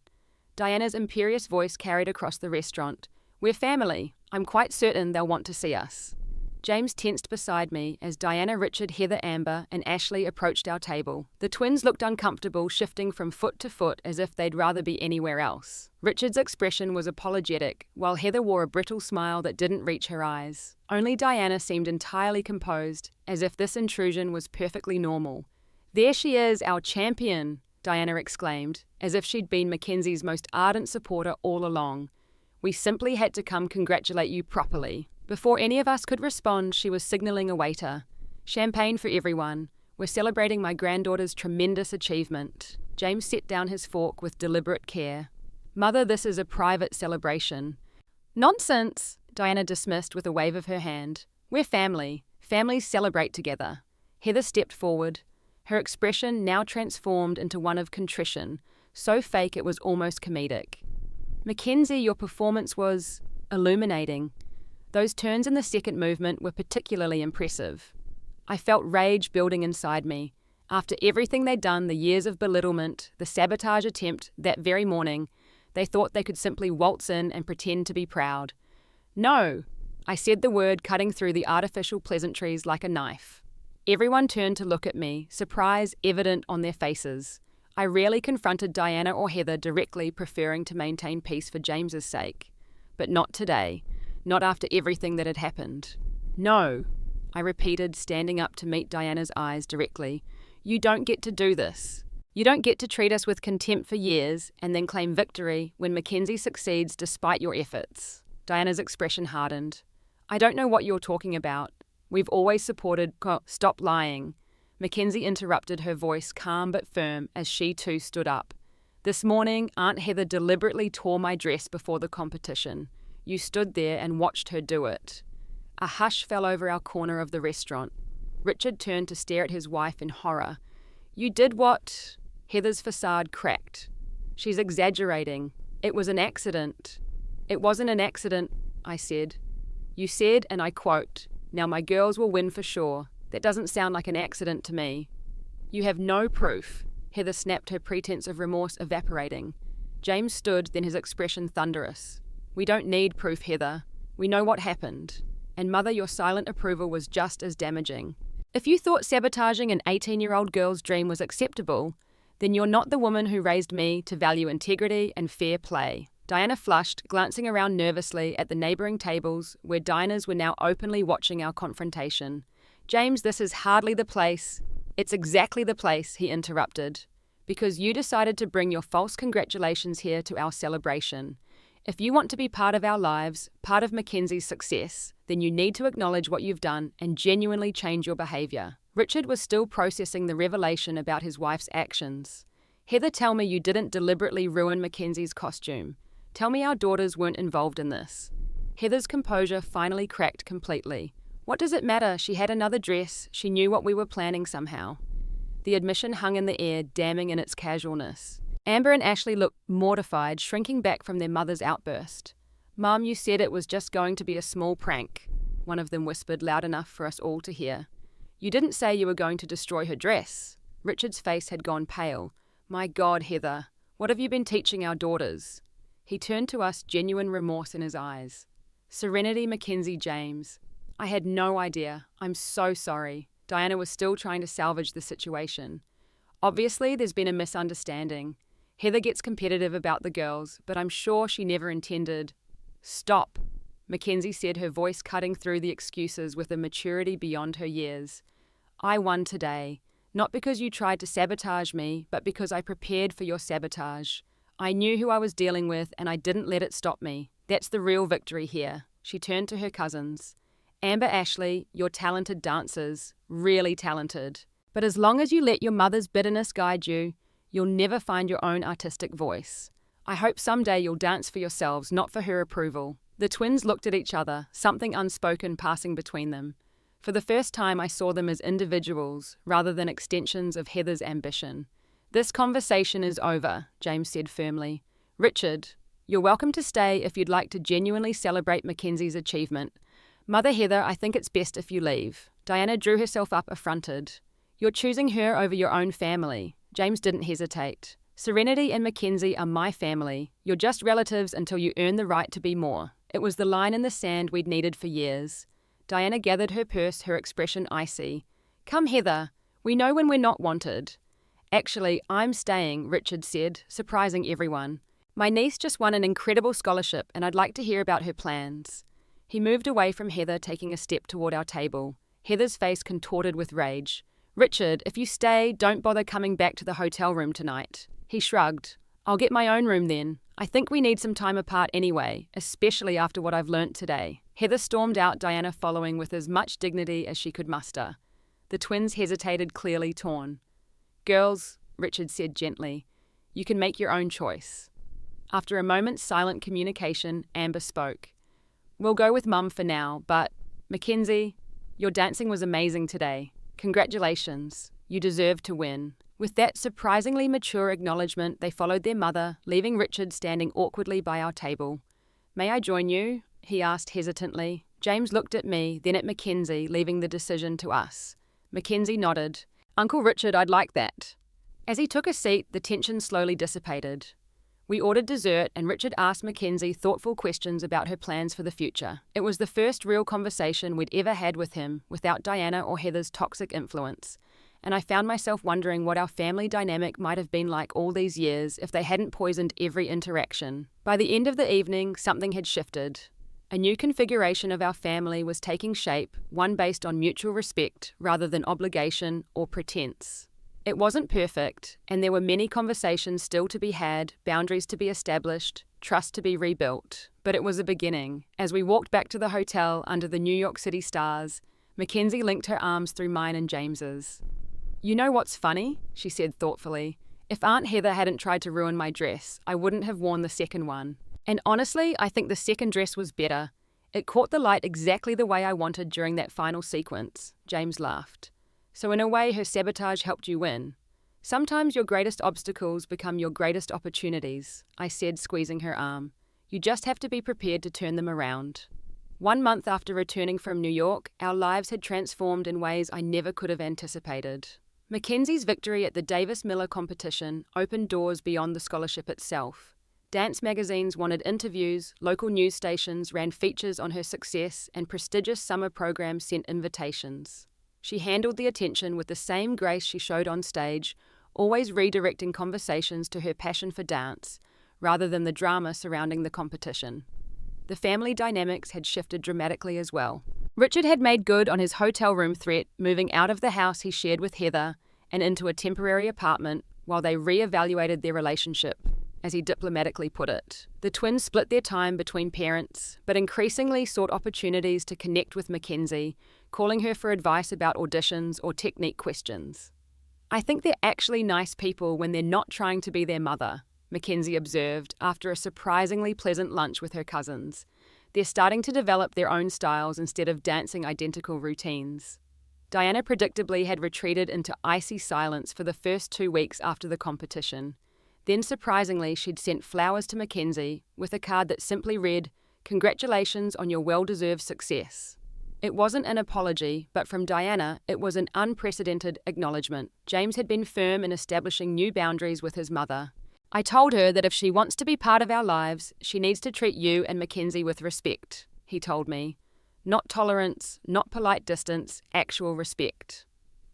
Diana's imperious voice carried across the restaurant. We're family. I'm quite certain they'll want to see us. James tensed beside me as Diana, Richard, Heather, Amber, and Ashley approached our table. The twins looked uncomfortable, shifting from foot to foot as if they'd rather be anywhere else. Richard's expression was apologetic, while Heather wore a brittle smile that didn't reach her eyes. Only Diana seemed entirely composed, as if this intrusion was perfectly normal. There she is, our champion, Diana exclaimed, as if she'd been Mackenzie's most ardent supporter all along. We simply had to come congratulate you properly. Before any of us could respond, she was signalling a waiter. Champagne for everyone. We're celebrating my granddaughter's tremendous achievement. James set down his fork with deliberate care. Mother, this is a private celebration. Nonsense, Diana dismissed with a wave of her hand. We're family. Families celebrate together. Heather stepped forward, her expression now transformed into one of contrition, so fake it was almost comedic. Mackenzie, your performance was illuminating. Those turns in the second movement were particularly impressive. I felt rage building inside me. After everything they'd done, the years of belittlement, the sabotage attempt that very morning, they thought they could simply waltz in and pretend to be proud. No, I said the word, cutting through the artificial pleasantries like a knife. Everyone turned to look at me, surprise evident on their faces. I rarely confronted Diana or Heather directly, preferring to maintain peace for James's sake. But not today. Not after everything that had happened. No, I repeated, standing up to meet Diana's eyes directly. You don't get to do this. You don't get to treat us with contempt for years and then claim victory when Mackenzie succeeds despite your efforts. Diana's expression hardened. I don't know what you're talking about. We've always supported. Stop lying. Mackenzie interrupted, her voice calm but firm as she too stood up. This morning, Aunt Heather deliberately tore my dress before the competition. You stood there and watched her do it. A hush fell over our corner of the restaurant. Richard turned to stare at his wife in horror. You did what? Heather's facade cracked. She's exaggerating. It was an accident. It wasn't an accident, I said. You said, and I quote, now my girls will win for sure. That doesn't sound like an accident to me. You have no proof. Heather snapped, her pretense of remorse evaporating. James stood, then his expression thunderous. We don't need proof, Heather. We know what happened. And Mother, your silent approval was just as damaging. If you thought sabotaging an 18-year-old girl's dream was acceptable, then you're not the woman who raised me to value integrity and fair play. Diana flushed, glancing around nervously at the neighbouring tables where diners were now openly watching our confrontation. James, this is hardly the place. It's exactly the place, he interrupted. Because you decided to bring your false congratulations here to our celebration. If you want to be part of our lives, part of Mackenzie's success, then you need to acknowledge what you've done and genuinely change your behaviour. Richard was still processing the revelation about his wife's actions. Heather, tell me you didn't deliberately ruin Mackenzie's costume. Tell me our daughters weren't involved in this. Heather's composure finally cracked completely. What does it matter? She had another dress. She knew what we were planning somehow. The admission hung in the air, damning in its casualness. Amber and Ashley looked mortified, shrinking back from their mother's outburst. Mum, you said it was just going to be a small prank, one of them whispered loud enough for us all to hear. You didn't say you were going to destroy her dress. Richard's face had gone pale. My God, Heather, what have you been teaching our daughters? He turned to us, genuine remorse in his eyes. Serenity Mackenzie James. I had no idea. I'm so sorry. Diana was still trying to salvage the situation. Obviously, there's been a misunderstanding. Heather gets competitive about the girls, but I'm sure she never intended. Stop, Mackenzie said, her voice cutting through the excuses with a maturity beyond her years. I won today, not because you tried to sabotage me, but because I prepared for your sabotage. I knew who I was dealing with, and I didn't let it stop me. That's the real victory here. She turned to her cousins. Amber, Ashley, you're talented dancers, really talented. But as long as you let your mother's bitterness guide you, you'll never find your own artistic voice. I hope someday you'll dance for yourselves, not for her approval. The twins looked at each other, something unspoken passing between them. For the first time, I saw them as individuals, rather than extensions of Heather's ambition. This conversation is over, James said firmly. Richard, you're welcome to stay if you'd like to genuinely celebrate Mackenzie's achievement. Mother Heather, I think it's best if you leave. Diana drew herself up affronted. You're choosing her over your own family. James didn't hesitate. Serenity and Mackenzie are my family. You're just relatives until you earn the right to be more. It was the line in the sand we'd needed for years. Diana gathered her purse, her expression icy. Come, Heather. We know when we're not wanted. Actually, I'm staying, Richard said, surprising everyone. My niece just won an incredible scholarship and I'd like to hear about her plans. He moved away from Heather, taking a step toward our table. Heather's face contorted with rage. Richard, if you stay, don't bother coming back to the hotel room tonight. He shrugged. I'll get my own room then. I think we need some time apart anyway, especially after what I've learnt today. Heather stormed out, Diana following with as much dignity as she could muster. The twins hesitated, clearly torn. Girls, Richard said gently, you can make your own choice. After a moment's silent communication, Amber spoke. We'll go with Mum for now, but, Mackenzie, your dancing was amazing today. Congratulations. You deserve to win. With that surprisingly mature acknowledgement, they followed their mother, leaving Richard standing awkwardly by our table. May I join you? He asked hesitantly. James looked at me, then at Mackenzie, leaving the decision to us. Mackenzie nodded. Uncle Richard, I'd like that. As he took a seat, the tension slowly dissipated. We ordered dessert, and Richard asked Mackenzie thoughtful questions about her plans for the future. It was the first real conversation we'd ever had with him, without Diana or Heather's toxic influence. And I found myself wondering what our family dynamic might have been like all these years if they hadn't poisoned every interaction. By the end of the evening, something had shifted. A new configuration of our family was taking shape, one based on mutual respect rather than obligation or pretense. It wasn't perfect, and there were many conversations still to be had, boundaries to be established, trust to be rebuilt. But it was a beginning. As we walked back to the hotel under the New York City stars, Mackenzie linked her arms through mine and James's. You know what's funny? She said thoughtfully. If Aunt Heather hadn't tried to ruin my dress, I wouldn't have worn the second one. And honestly, I think the second dress was better. It caught the light exactly the way I wanted during that final sequence. James laughed. So in a way, her sabotage helped you win. Sometimes your greatest obstacles become your greatest opportunities, I said, squeezing her arm. You just have to be prepared to turn them around. 1 month after returning from New York, our lives had transformed in ways I never could have anticipated. Mackenzie's victory at the Davis Miller competition opened doors beyond the scholarship itself. Dance magazines wanted interviews, local news stations ran features on her success, and prestigious summer programs sent invitations. She handled the attention with the same grace she showed on stage, always redirecting conversations to her passion for dance, rather than the drama surrounding the competition. The family dynamics had shifted dramatically as well. Richard had made good on his hotel room threat, moving out of the house he shared with Heather and into a temporary apartment while they re-evaluated their relationship, as he diplomatically put it. The twins split their time between parents, but increasingly sought opportunities to connect with Mackenzie, calling her for advice about auditions or technique questions. I think they're actually nice people when they're not trying to be their mother, Mackenzie observed after a surprisingly pleasant lunch with her cousins. They're starting to develop their own styles instead of dancing identical routines. Diana predictably had retreated into icy silence for the first 2 weeks after the competition. Then surprisingly, she'd sent flowers to Mackenzie with a card that simply read, "Congratulations on your well-deserved success." It wasn't an apology, but from Diana, it was an unprecedented acknowledgement. James had been firm in establishing new boundaries with his mother. I told her that if she wants to be part of our lives, she needs to treat you and Mackenzie with respect, he told me. Not tolerance, not polite distance, actual respect.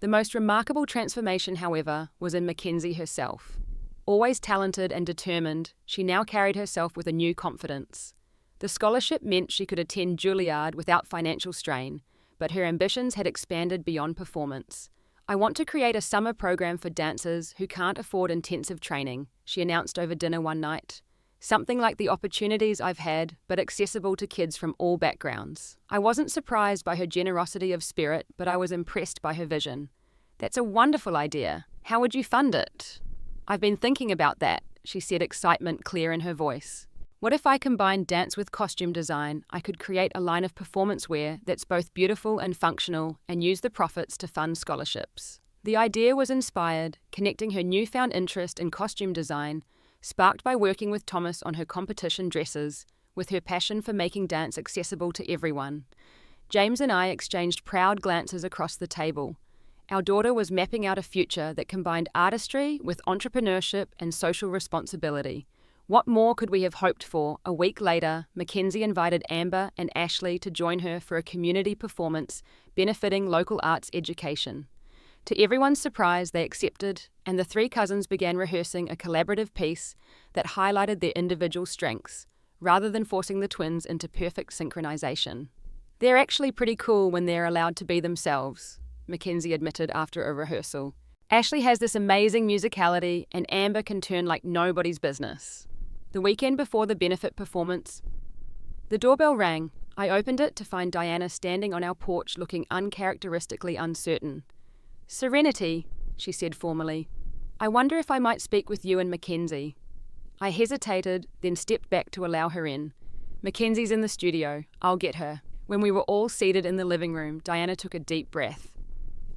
The most remarkable transformation, however, was in Mackenzie herself. Always talented and determined, she now carried herself with a new confidence. The scholarship meant she could attend Juilliard without financial strain, but her ambitions had expanded beyond performance. I want to create a summer program for dancers who can't afford intensive training, she announced over dinner one night. Something like the opportunities I've had, but accessible to kids from all backgrounds. I wasn't surprised by her generosity of spirit, but I was impressed by her vision. That's a wonderful idea. How would you fund it? I've been thinking about that, she said, excitement clear in her voice. What if I combined dance with costume design? I could create a line of performance wear that's both beautiful and functional and use the profits to fund scholarships. The idea was inspired, connecting her newfound interest in costume design, sparked by working with Thomas on her competition dresses, with her passion for making dance accessible to everyone. James and I exchanged proud glances across the table. Our daughter was mapping out a future that combined artistry with entrepreneurship and social responsibility. What more could we have hoped for? A week later, Mackenzie invited Amber and Ashley to join her for a community performance benefiting local arts education. To everyone's surprise, they accepted, and the three cousins began rehearsing a collaborative piece that highlighted their individual strengths, rather than forcing the twins into perfect synchronization. They're actually pretty cool when they're allowed to be themselves, Mackenzie admitted after a rehearsal. Ashley has this amazing musicality, and Amber can turn like nobody's business. The weekend before the benefit performance, the doorbell rang. I opened it to find Diana standing on our porch looking uncharacteristically uncertain. "Serenity," she said formally. "I wonder if I might speak with you and Mackenzie." I hesitated, then stepped back to allow her in. "Mackenzie's in the studio. I'll get her." When we were all seated in the living room, Diana took a deep breath.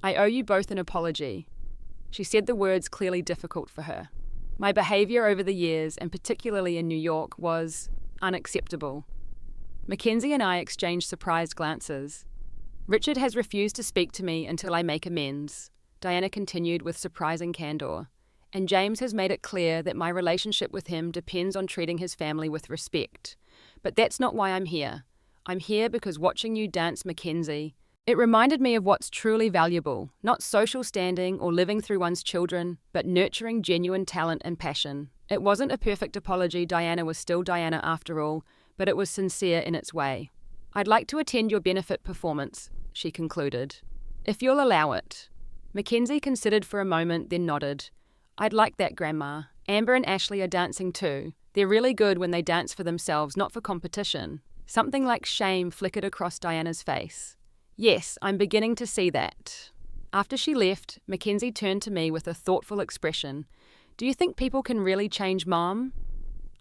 "I owe you both an apology." She said the words clearly difficult for her. "My behavior over the years, and particularly in New York, was unacceptable." Mackenzie and I exchanged surprised glances. "Richard has refused to speak to me until I make amends," Diana continued with surprising candor. "And James has made it clear that my relationship with him depends on treating his family with respect. But that's not why I'm here. I'm here because watching you dance, Mackenzie, it reminded me of what's truly valuable, not social standing or living through one's children, but nurturing genuine talent and passion." It wasn't a perfect apology. Diana was still Diana after all, but it was sincere in its way. "I'd like to attend your benefit performance," she concluded. "If you'll allow it." Mackenzie considered for a moment, then nodded. "I'd like that, Grandma. Amber and Ashley are dancing too. They're really good when they dance for themselves, not for competition." Something like shame flickered across Diana's face. "Yes, I'm beginning to see that." After she left, Mackenzie turned to me with a thoughtful expression. "Do you think people can really change, Mom?"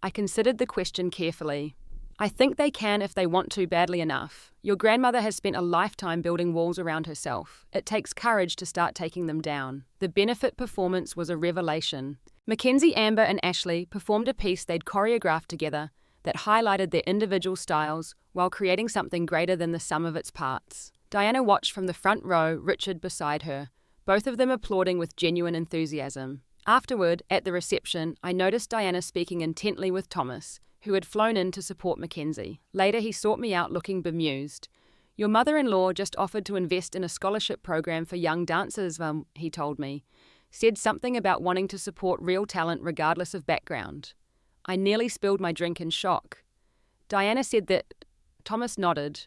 I considered the question carefully. "I think they can if they want to badly enough. Your grandmother has spent a lifetime building walls around herself. It takes courage to start taking them down." The benefit performance was a revelation. Mackenzie, Amber, and Ashley performed a piece they'd choreographed together that highlighted their individual styles while creating something greater than the sum of its parts. Diana watched from the front row, Richard beside her, both of them applauding with genuine enthusiasm. Afterward, at the reception, I noticed Diana speaking intently with Thomas, who had flown in to support Mackenzie. Later, he sought me out looking bemused. "Your mother-in-law just offered to invest in a scholarship program for young dancers," he told me. "Said something about wanting to support real talent regardless of background." I nearly spilled my drink in shock. Diana said that. Thomas nodded.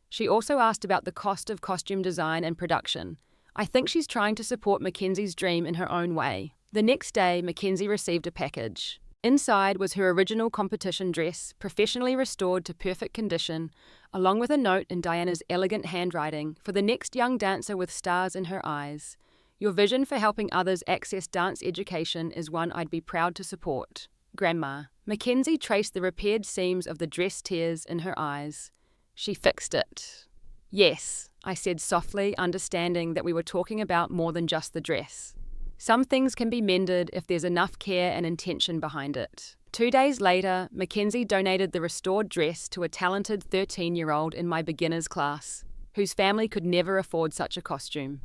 She also asked about the cost of costume design and production. "I think she's trying to support Mackenzie's dream in her own way." The next day, Mackenzie received a package. Inside was her original competition dress, professionally restored to perfect condition, along with a note in Diana's elegant handwriting for the next young dancer with stars in her eyes. "Your vision for helping others access dance education is one I'd be proud to support. Grandma." Mackenzie traced the repaired seams of the dress tears in her eyes. "She fixed it." "Yes," I said softly, understanding that we were talking about more than just the dress. Some things can be mended if there's enough care and intention behind it. 2 days later, Mackenzie donated the restored dress to a talented 13-year-old in my beginners class, whose family could never afford such a costume.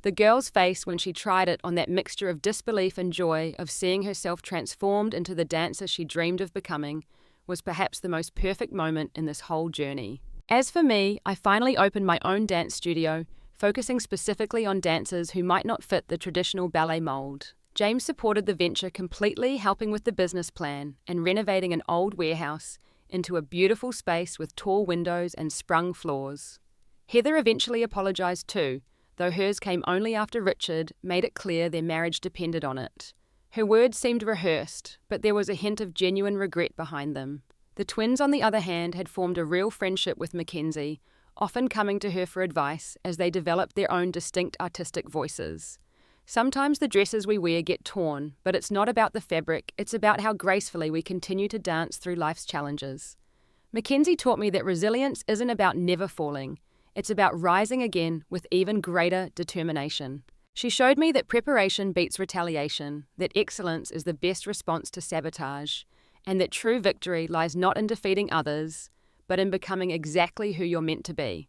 The girl's face when she tried it on that mixture of disbelief and joy of seeing herself transformed into the dancer she dreamed of becoming was perhaps the most perfect moment in this whole journey. As for me, I finally opened my own dance studio, focusing specifically on dancers who might not fit the traditional ballet mold. James supported the venture completely, helping with the business plan and renovating an old warehouse into a beautiful space with tall windows and sprung floors. Heather eventually apologized too, though hers came only after Richard made it clear their marriage depended on it. Her words seemed rehearsed, but there was a hint of genuine regret behind them. The twins, on the other hand, had formed a real friendship with Mackenzie, often coming to her for advice as they developed their own distinct artistic voices. Sometimes the dresses we wear get torn, but it's not about the fabric, it's about how gracefully we continue to dance through life's challenges. Mackenzie taught me that resilience isn't about never falling, it's about rising again with even greater determination. She showed me that preparation beats retaliation, that excellence is the best response to sabotage, and that true victory lies not in defeating others, but in becoming exactly who you're meant to be.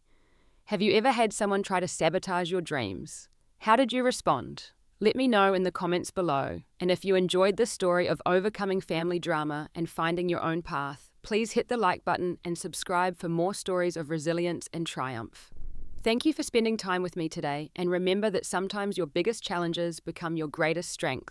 Have you ever had someone try to sabotage your dreams? How did you respond? Let me know in the comments below, and if you enjoyed this story of overcoming family drama and finding your own path, please hit the like button and subscribe for more stories of resilience and triumph. Thank you for spending time with me today, and remember that sometimes your biggest challenges become your greatest strength.